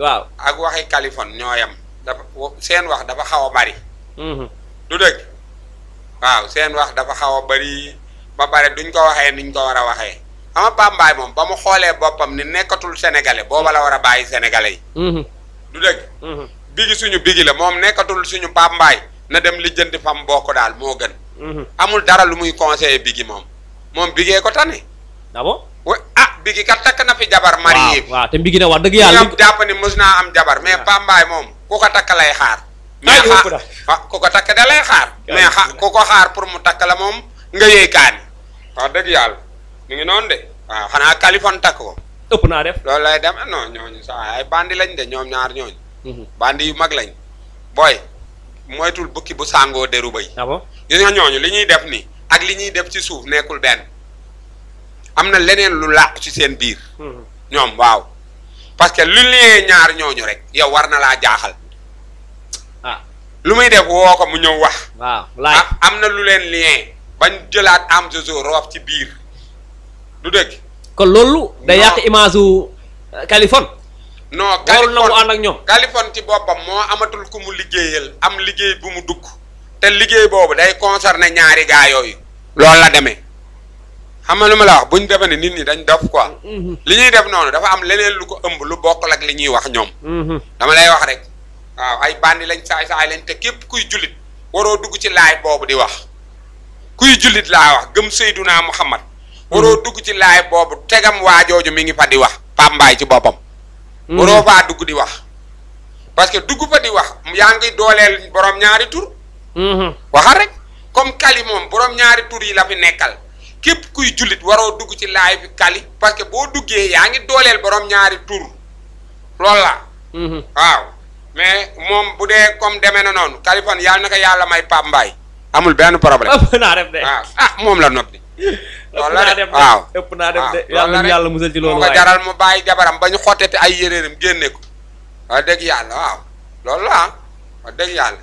waaw ak waxi Kaliphone ñooyam dafa seen wax dafa xaw a bari. du dëgg waaw seen wax dafa xaw a bari ba pare duñ ko waxee niñ ko war a waxee xam nga Pape Mbaye moom ba mu xoolee boppam ni nekkatul sénégalais booba la war a bàyyi sénégalais yi. du dëgg. bigi suñu bigi la moom nekkatul suñu Pape Mbaye na dem lijjanti fam bokk daal moo gën. amul dara lu muy conseiller bigi moom bigee ko tane. ah bon. bigi kat takk na fi jabar marié. waaw te bigi na wax dëgg yàlla. ñoom jàpp ni mos naa am jabar mais Pape Mbaye moom ku ko takk lay xaar. mais ku ko takk da lay xaar. mais ku ko xaar pour mu takk la moom nga yëy kaani. wax dëgg yàlla mu ngi noonu de. waaw xanaa Kaliphone takk ko. ëpp naa def. loolu lay dem non ñooñu sax ay bandi lañ de ñoom ñaar ñooñu. bandi yu mag lañ. booy moytul bukki bu sàngoo deru bay. ah bon gis nga ñooñu li ñuy def nii ak li ñuy def ci suuf nekkul benn. am na leneen lu làqu ci seen biir. ñoom waaw parce que lu liyee ñaar ñooñu rek yow war na laa jaaxal. lu muy def woo ko mu ñëw wax. waaw am na lu leen lien bañ jëlaat am jojo roof ci biir du dëgg. kon loolu. day yàq image su Kaliphone. non warul na mu ànd ak ñoom. Kaliphone ci boppam moo amatul ku mu liggéeyal am liggéey bu mu dugg te liggéey boobu day concerné ñaari gaa yooyu. loolu la demee xam nga lu ma la wax buñ defee ne nit ñi dañ dof quoi. li ñuy def noonu dafa am leneen lu ko ëmb lu bokkul ak li ñuy wax ñoom. dama lay wax rek waaw ay bandi lañ saay lañ te képp kuy jullit waroo dugg ci laay boobu di wax kuy jullit laa wax gëm Seydunaa Muhammad waroo dugg ci laay boobu tegam waajooju mi ngi fa di wax Pape Mbaye ci boppam. waroo faa dugg di wax parce que dugg fa di wax yaa ngi dooleel borom ñaari tur. waxal rek comme Kali moom borom ñaari tur yi la fi nekkal képp kuy jullit waroo dugg ci laay bi Kali parce que boo duggee yaa ngi dooleel borom ñaari tur loolu la. waaw mais moom bu dee comme demee na noonu Kaliphone yàlla na ko yàlla may Pape Mbaye amul benn problème. ëpp naa def de. waaw moom la noppi. loolu la de waaw ëpp naa def de yàlla musal ci loolu moo ko jaral mu bàyyi jabaram ba ñu xottete ay yéreeram génne ko wax dëgg yàlla waaw loolu la wax dëgg yàlla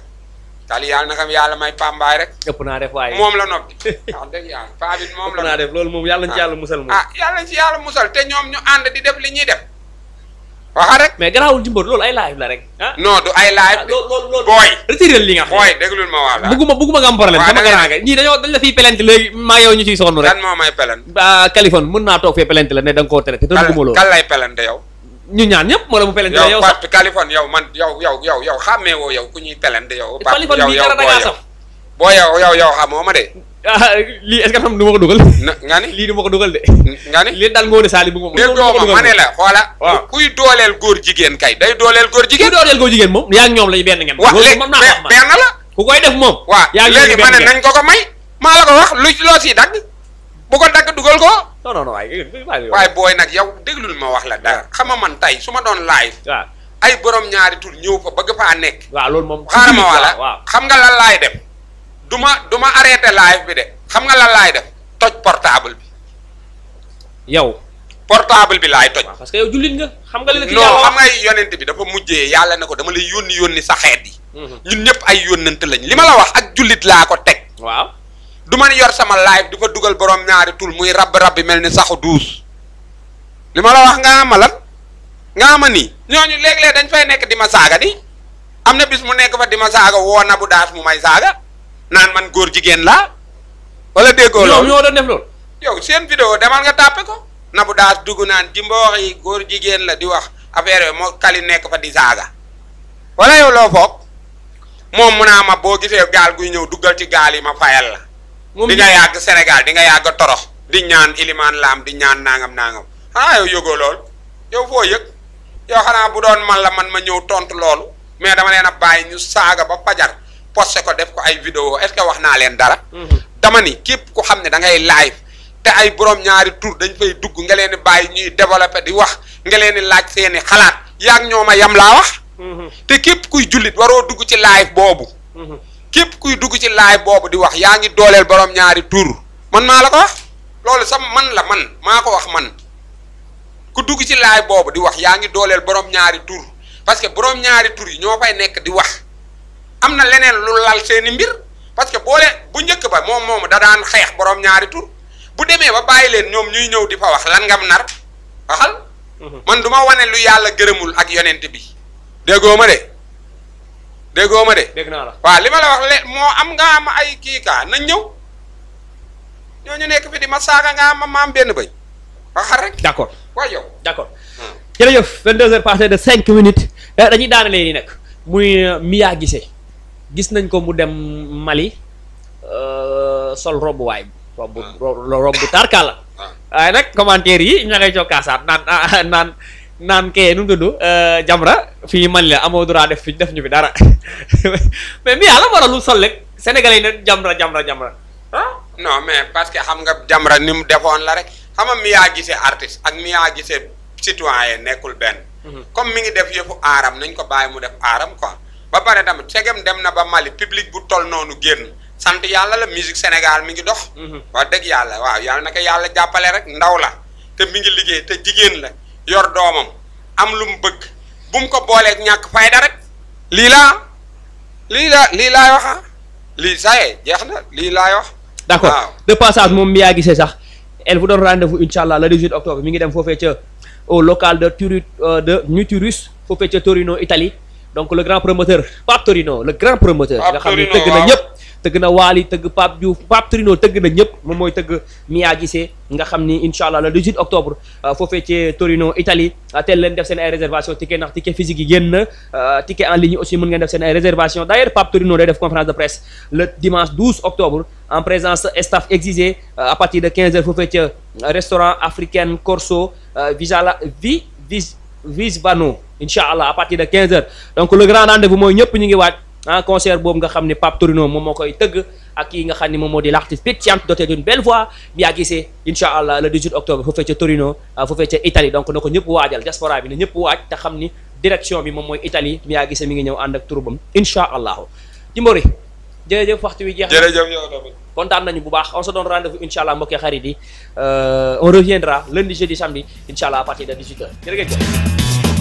Kali yàlla na xam yàlla may Pape Mbaye rek. ëpp naa def waaye moom la noppi wax dëgg yàlla Pape it moom la. ëpp naa def loolu moom yàlla na ci yàlla musal moom. yàlla na ci yàlla musal te ñoom ñu ànd di def li ñuy def waxa rek. mais garaawul Jimbor loolu ay live la rek. non du ay live. loolu booy. retiré li nga xam booy déglul ma wax la. bugguma nga am problème. sama grand nga ñii dañ la fiy pelente léegi maa yow ñu ciy sonn rek. kan moo may pelente. Kaliphone mën naa toog fee pelente la ne da nga koo tere te bugguma loolu. kan lay pelente yow. ñu ñaan ñëpp moo la mu pelente la yow sax Kaliphone yow man yow xàmmee woo yow ku ñuy pelente yow. Kaliphone bii dara da ngaa saf. boo yow xamoo ma de. lii est-ce que xam du ma ko dugal. nga ni lii du ma ko dugal de. nga ni lii daal Ngoné Saliou bu ma ne la xoola. kuy dooleel góor jigéen kay day dooleel góor jigéen. kuy dooleel góor jigéen moom yaa ngi ñoom lañu benn ngeen. waaw léegi benn la. ku koy def moom. waaw léegi ma ne nañ ko may. maa la ko wax loo siy dagg bu ko dagg dugal ko. non waaye booy nag yow déglul ma wax la dara xam nga man tey su ma doon live. waaw ay borom ñaari tur ñëw fa bëgg faa nekk. waaw loolu moom xaaral ma wala xam nga lan laay def du ma arrêté live bi de xam nga lan laay def toj portable bi. yow. portable bi laay toj. parce que yow jullit nga xam nga li la ci non xam nga yonent bi dafa mujjee yàlla ne ko dama lay yónni sa xeet yi. ñun ñëpp ay yónnante lañ li ma la wax ak jullit laa ko teg. waaw du ma yor sama live di fa dugal borom ñaari tul muy rabbi mel ni saxu duus. li ma la wax nga ama lan nga ama nii ñooñu léeg-léeg dañ fay nekk di ma saaga di am na bis mu nekk fa di ma saaga woo Nabou Daas mu may saaga naan man góor jigéen laa wala déggoo loolu ñoo doon def loolu. yow seen vidéo demal nga tàppe ko Nabou Daas dugg naan Jimbor yi góor jigéen la di wax affaire yooyu moo Kali nekk fa di saaga wala yow loo foog moom mun naa ma boo gisee gaal guy ñëw duggal ci gaal yi ma fayal la. di nga yàgg Sénégal di nga yàgg torox di ñaan ilimaan laam di ñaan nangam yow yëgoo lool yow foo yëg yow xanaa bu doon man la man ma ñëw tontu loolu mais dama leen a bàyyi ñu saaga ba fajar posté ko def ko ay vidéo est-ce que wax naa leen dara. dama ni képp ku xam ne da ngay live te ay borom ñaari tur dañ fay dugg nga leen di bàyyi ñuy développé di wax nga leen di laaj seeni xalaat yaa ngi ñooma yam laa wax. te képp kuy jullit waroo dugg ci live boobu. képp kuy dugg ci live boobu di wax yaa ngi dooleel borom ñaari tur man maa la ko wax loolu sax man la man maa ko wax man ku dugg ci live boobu di wax yaa ngi dooleel borom ñaari tur parce que borom ñaari tur yi ñoo fay nekk di wax am na leneen lu lal seeni mbir parce que boo leen bu njëkk ba moom da daan xeex borom ñaari tur bu demee ba bàyyi leen ñoom ñuy ñëw di fa wax lan ngam nar waxal man du ma wane lu yàlla gërëmul ak yonent bi déggoo ma de dégg naa la waaw li ma la wax moo am nga am ay kii kaa nañ ñëw ñooñu nekk fi di ma saaga nga am ma am benn bëñ waxal rek d'accord waaw yow d'accord jërëjëf 22h passé de 5 minutes dañuy daanalee ni nag muy Mia Guissé gis nañ ko mu dem Mali sol robu waay robu tarkala waaye nag commentaire yi ña ngay cokkaasaat naan kee nu mu tudd Jamra fii Mali la amoo droit def ñu fi dara mais Mia la waral lu sol rek sénégalais yi ne Jamra ah non mais parce que xam nga Jamra ni mu defoon la rek xam nga Mia Guissé artiste ak Mia Guissé citoyen nekkul benn comme mi ngi def yëfu aaram nañ ko bàyyi mu def aaram quoi ba pare tamit segem dem na ba Mali public bu toll noonu génn sant yàlla la musique Sénégal mi ngi dox wax dëgg yàlla waaw yàlla na ko yàlla jàppale rek ndaw la te mi ngi liggéey te jigéen la yor doomam am lu mu bëgg bu mu ko booleeg ñàkk fayda rek lii laay waxa lii saye jeex na lii laay wax d'accord de passage moom Mia Guissé sax elle vous donne rendez-vous inchallah le 18 octobre mi ngi dem foofee ca au local de Nuturus foofee ca Torino Italie donc le grand promoteur Pape Torino le grand promoteur nga xam ne tëgg na ñëpp tëgg na Wally tëgg Pape Diouf Pape Torino tëgg na ñëpp moom mooy tëgg Mia Guissé nga xam ni inchallah le 18 octobre foofee ci Torino Italie teel leen def seen ay réservation ticket ndax ticket physique yi génn na ticket en ligne aussi mën ngeen def seen ay réservation d'ailleurs Pape Torino day def conférence de presse le dimanche 12 octobre en présence staff exigé à partir de 15h foofee ca restaurant africain Corso Visvano inchallah à partir de 15h donc le grand rendez-vous mooy ñëpp ñu ngi waaj concert boobu nga xam ne Pape Torino moom moo koy tëgg ak kii nga xam ne moom moo di l'artiste pétillante doté d'une belle voix Mia Guissé inchallah le 18 octobre foofee ca Torino foofee ca Italie donc na ko ñëpp waajal diaspora bi ne ñëpp waaj te xam ni direction bi moom mooy Italie Mia Guissé mi ngi ñëw ànd ak turubam inchallah Jimbori jërëjëf waxtu wi jeex na jërëjëf yow tamit kontaan nañu bu baax on se donne rendez-vous inchallah mbokki xarit yi on reviendra lundi jeudi samedi inchallah à partir de 18h jërëjëf